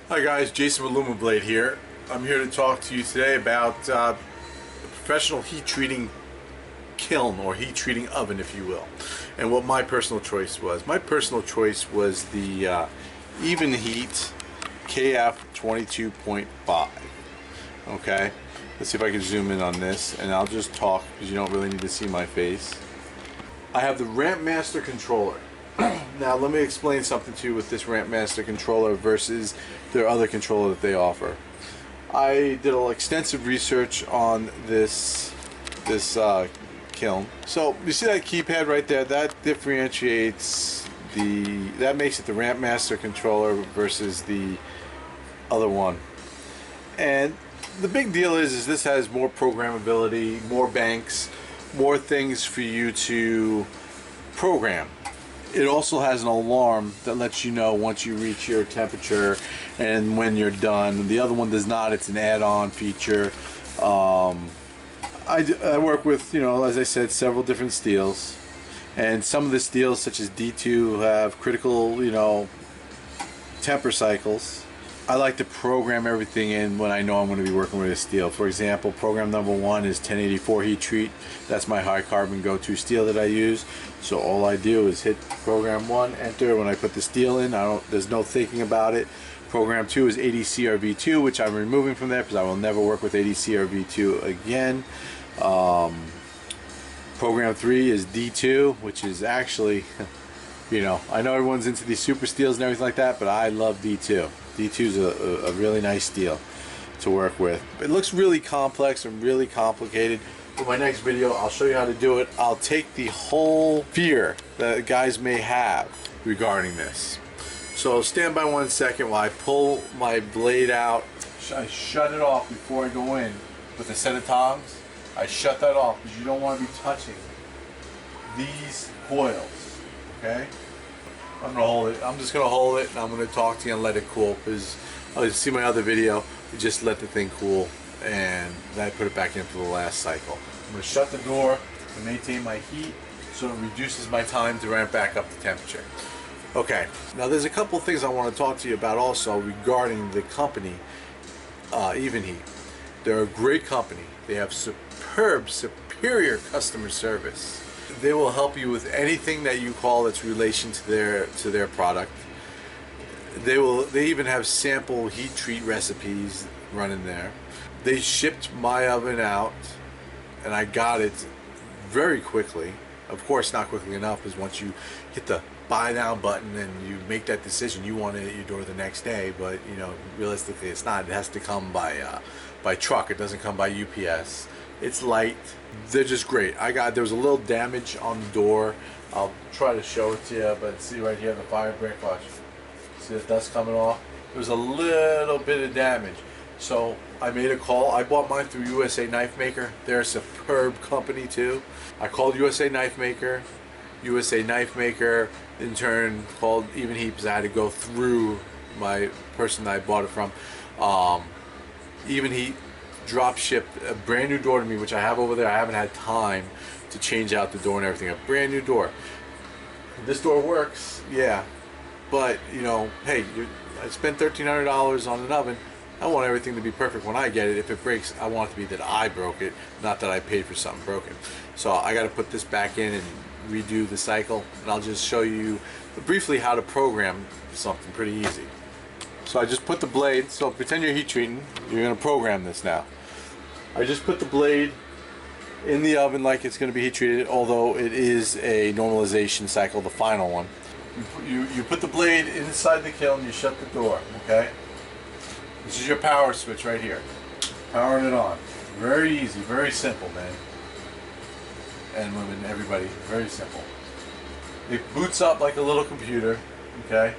Hi guys, Jason with LumaBlade here. I'm here to talk to you today about a professional heat treating kiln, or heat treating oven if you will, and what my personal choice was. My personal choice was the Evenheat KF22.5. Okay, let's see if I can zoom in on this, and I'll just talk because you don't really need to see my face. I have the Rampmaster Controller. Now let me explain something to you with this Rampmaster Controller versus their other controller that they offer. I did extensive research on this kiln. So you see that keypad right there? That differentiates that makes it the Rampmaster Controller versus the other one. And the big deal is this has more programmability, more banks, more things for you to program. It also has an alarm that lets you know once you reach your temperature and when you're done. The other one does not. It's an add-on feature. I work with, as I said, several different steels, and some of the steels, such as D2, have critical, temper cycles. I like to program everything in when I know I'm going to be working with a steel. For example, program number 1 is 1084 heat treat. That's my high carbon go-to steel that I use. So all I do is hit program 1, enter. When I put the steel in, there's no thinking about it. Program 2 is 80 CRV2, which I'm removing from there because I will never work with 80 CRV2 again. Program 3 is D2, which is actually, I know everyone's into these super steels and everything like that, but I love D2. D2 is a really nice steel to work with. It looks really complex and really complicated. For my next video, I'll show you how to do it. I'll take the whole fear that guys may have regarding this. So stand by 1 second while I pull my blade out. I shut it off before I go in with a set of tongs. I shut that off because you don't want to be touching these coils, okay? I'm gonna hold it. I'm just gonna hold it, and I'm gonna talk to you and let it cool. Because you see my other video, you just let the thing cool, and then I put it back in for the last cycle. I'm gonna shut the door to maintain my heat, so it reduces my time to ramp back up the temperature. Okay. Now there's a couple of things I want to talk to you about also regarding the company, Evenheat. They're a great company. They have superior customer service. They will help you with anything that you call its relation to their product. They even have sample heat treat recipes running there. They shipped my oven out, and I got it very quickly. Of course, not quickly enough, because once you hit the buy now button and you make that decision, you want it at your door the next day. But realistically, it's not. It has to come by truck. It doesn't come by UPS. It's light. They're just great. There was a little damage on the door. I'll try to show it to you, but see right here, the fire break, watch. See the dust coming off? There was a little bit of damage. So I made a call. I bought mine through USA Knifemaker. They're a superb company too. I called USA Knifemaker. USA Knifemaker in turn called Evenheat because I had to go through my person that I bought it from. Evenheat drop shipped a brand new door to me, which I have over there. I haven't had time to change out the door and everything. A brand new door. This door works, yeah, but hey, I spent $1,300 on an oven. I want everything to be perfect when I get it. If it breaks, I want it to be that I broke it, not that I paid for something broken. So I got to put this back in and redo the cycle, and I'll just show you briefly how to program something pretty easy. So I just put the blade, so pretend you're heat treating, you're going to program this now. I just put the blade in the oven like it's going to be heat treated, although it is a normalization cycle, the final one. You put the blade inside the kiln, you shut the door, okay? This is your power switch right here. Powering it on. Very easy, very simple, man. And women, everybody, very simple. It boots up like a little computer, okay?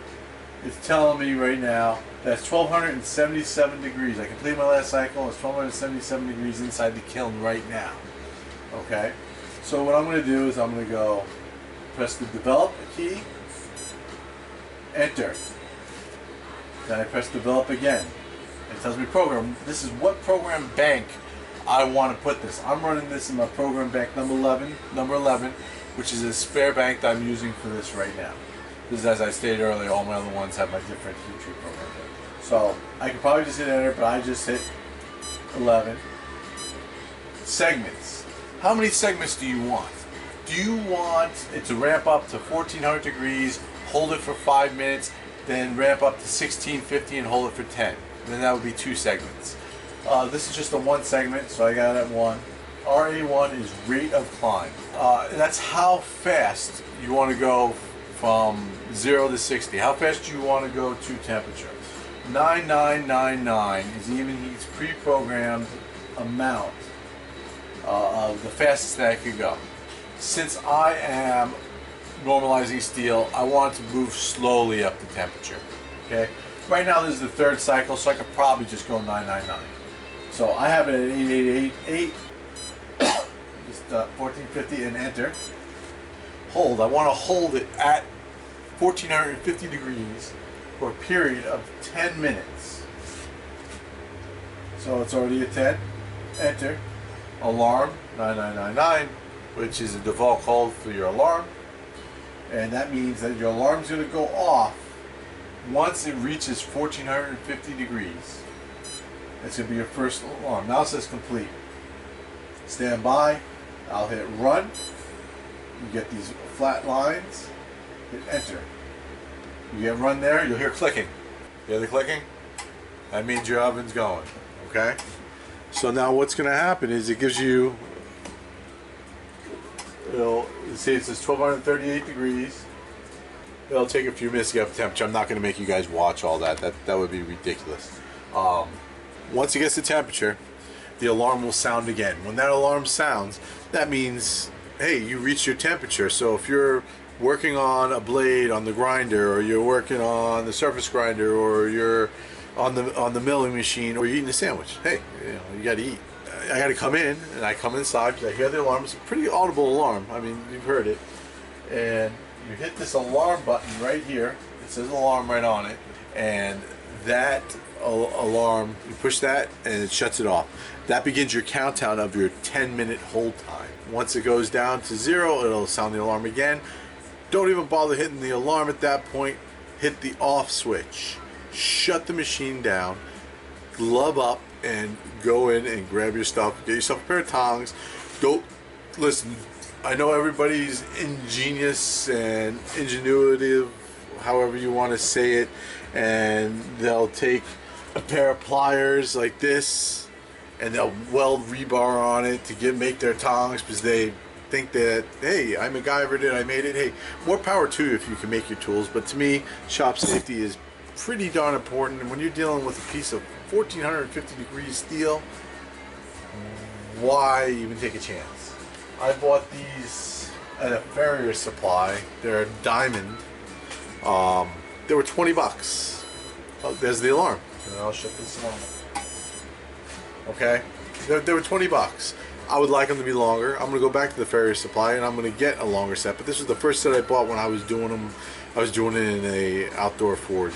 It's telling me right now that's 1277 degrees. I completed my last cycle. It's 1277 degrees inside the kiln right now. Okay? So what I'm going to do is I'm going to go press the develop key, enter. Then I press develop again. It tells me program. This is what program bank I want to put this. I'm running this in my program bank number 11, which is a spare bank that I'm using for this right now. This is, as I stated earlier, all my other ones have my different heat treat programs. So I could probably just hit enter, but I just hit 11. Segments. How many segments do you want? Do you want it to ramp up to 1400 degrees, hold it for 5 minutes, then ramp up to 1650 and hold it for 10? And then that would be 2 segments. This is just a 1 segment, so I got it at 1. RA1 is rate of climb. That's how fast you want to go from 0 to 60. How fast do you want to go to temperature? 9999 is Evenheat's pre-programmed amount of the fastest that I could go. Since I am normalizing steel, I want to move slowly up the temperature. Okay. Right now this is the 3rd cycle, so I could probably just go 999. So I have it at 8888. Just 1450 and enter. Hold. I want to hold it at 1450 degrees for a period of 10 minutes. So it's already at 10. Enter. Alarm 9999, which is a default code for your alarm. And that means that your alarm is going to go off once it reaches 1450 degrees. That's going to be your first alarm. Now it says complete. Stand by. I'll hit run. You get these flat lines. Hit enter. You get run there, you'll hear clicking. You hear the clicking? That means your oven's going. Okay? So now what's going to happen is it gives you, see it says 1238 degrees. It'll take a few minutes to get up to temperature. I'm not going to make you guys watch all that. That would be ridiculous. Once it gets to temperature, the alarm will sound again. When that alarm sounds, that means, hey, you reached your temperature. So if you're working on a blade on the grinder, or you're working on the surface grinder, or you're on the milling machine, or you're eating a sandwich, hey, you got to eat. I got to come in, and I come inside because I hear the alarm. It's a pretty audible alarm. I mean, you've heard it. And you hit this alarm button right here. It says alarm right on it, and that alarm, you push that and it shuts it off. That begins your countdown of your 10-minute hold time. Once it goes down to 0, it'll sound the alarm again. Don't even bother hitting the alarm at that point. Hit the off switch. Shut the machine down. Glove up and go in and grab your stuff. Get yourself a pair of tongs. Go. Listen, I know everybody's ingenious and ingenuitive, however you want to say it, and they'll take a pair of pliers like this and they'll weld rebar on it to make their tongs because they think that, hey, I MacGyvered it, I made it. Hey, more power to you if you can make your tools, but to me, shop safety is pretty darn important. And when you're dealing with a piece of 1450 degrees steel, why even take a chance? I bought these at a Farrier Supply. They're a diamond. They were 20 bucks. Oh, there's the alarm. And I'll shut this alarm. Okay, they were 20 bucks. I would like them to be longer. I'm gonna go back to the Farrier Supply and I'm gonna get a longer set. But this was the first set I bought when I was doing them. I was doing it in a outdoor forge.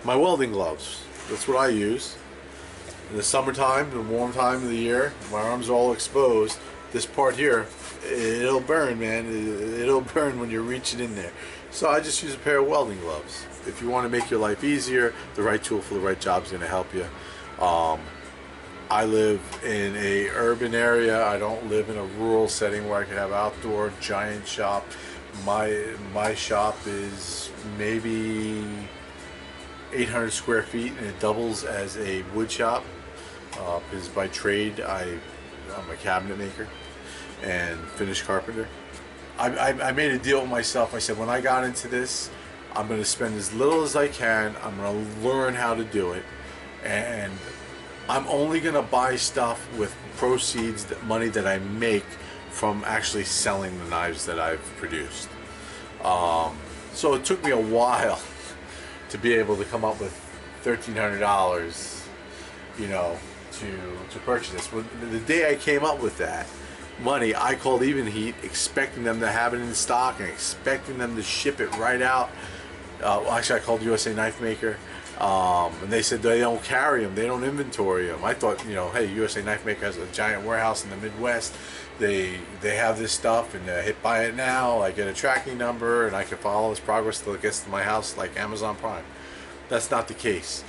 My welding gloves. That's what I use. In the summertime, the warm time of the year, my arms are all exposed. This part here, it'll burn, man. It'll burn when you're reaching in there. So I just use a pair of welding gloves. If you want to make your life easier, the right tool for the right job is going to help you. I live in a urban area. I don't live in a rural setting where I could have outdoor giant shop. My shop is maybe 800 square feet, and it doubles as a wood shop because by trade I'm a cabinet maker and finish carpenter. I made a deal with myself. I said when I got into this, I'm going to spend as little as I can. I'm going to learn how to do it, and I'm only going to buy stuff with proceeds, money that I make from actually selling the knives that I've produced. So it took me a while to be able to come up with $1,300, you know, to purchase this. When the day I came up with that money, I called Evenheat, expecting them to have it in stock and expecting them to ship it right out. Actually, I called USA Knife Maker, and they said they don't carry them, they don't inventory them. I thought, you know, hey, USA Knife Maker has a giant warehouse in the Midwest. They have this stuff, and hit buy it now. I get a tracking number, and I can follow its progress till it gets to my house, like Amazon Prime. That's not the case.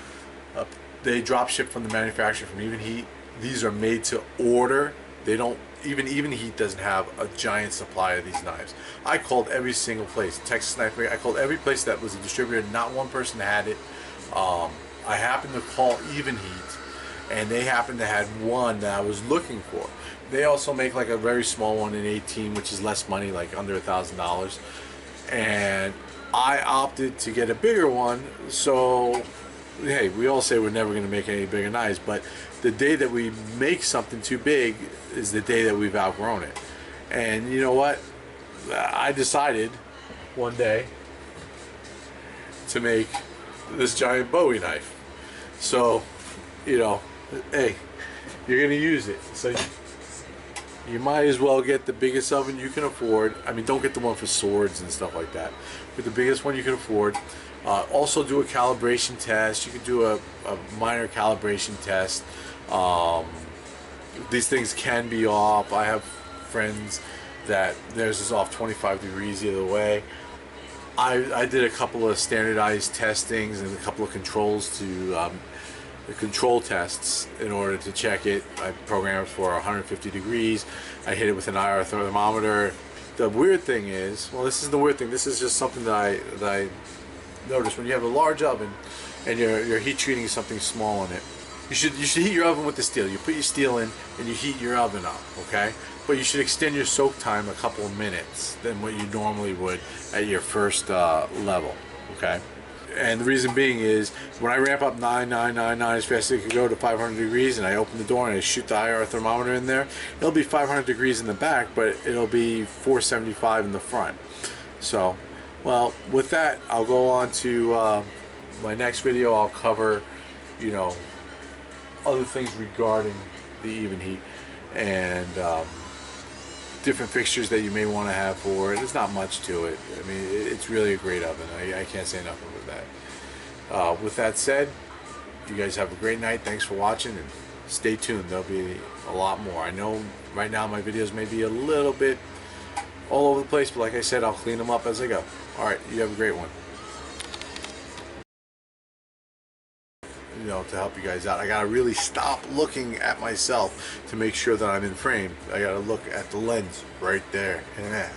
They drop ship from the manufacturer from Evenheat. These are made to order. They don't even Evenheat doesn't have a giant supply of these knives. I called every single place, Texas Knife Maker. I called every place that was a distributor. Not one person had it. I happened to call Evenheat, and they happened to have one that I was looking for. They also make like a very small one in 18, which is less money, like under $1,000. And I opted to get a bigger one. So, hey, we all say we're never going to make any bigger knives, but the day that we make something too big is the day that we've outgrown it. And you know what? I decided one day to make this giant Bowie knife. So, you know, hey, you're going to use it. So you might as well get the biggest oven you can afford. I mean, don't get the one for swords and stuff like that. But the biggest one you can afford. Also do a calibration test. You can do a minor calibration test. These things can be off. I have friends that theirs is off 25 degrees the other way. I did a couple of standardized testings and a couple of controls to the control tests in order to check it. I programmed for 150 degrees. I hit it with an IR thermometer. The weird thing is, well, this isn't the weird thing. This is just something that I noticed. When you have a large oven and you're heat treating something small in it, you should heat your oven with the steel. You put your steel in and you heat your oven up, okay? But you should extend your soak time a couple of minutes than what you normally would at your first level, okay? And the reason being is when I ramp up 9999 as fast as it can go to 500 degrees and I open the door and I shoot the IR thermometer in there, it'll be 500 degrees in the back, but it'll be 475 in the front. So, well, with that, I'll go on to my next video. I'll cover, you know, other things regarding the Evenheat and different fixtures that you may want to have for it. There's not much to it. I mean, it's really a great oven. I can't say nothing with that. With that said, you guys have a great night. Thanks for watching, and stay tuned. There'll be a lot more. I know right now my videos may be a little bit all over the place, but like I said, I'll clean them up as I go. Alright, you have a great one. You know, to help you guys out, I gotta really stop looking at myself to make sure that I'm in frame. I gotta look at the lens right there. Yeah.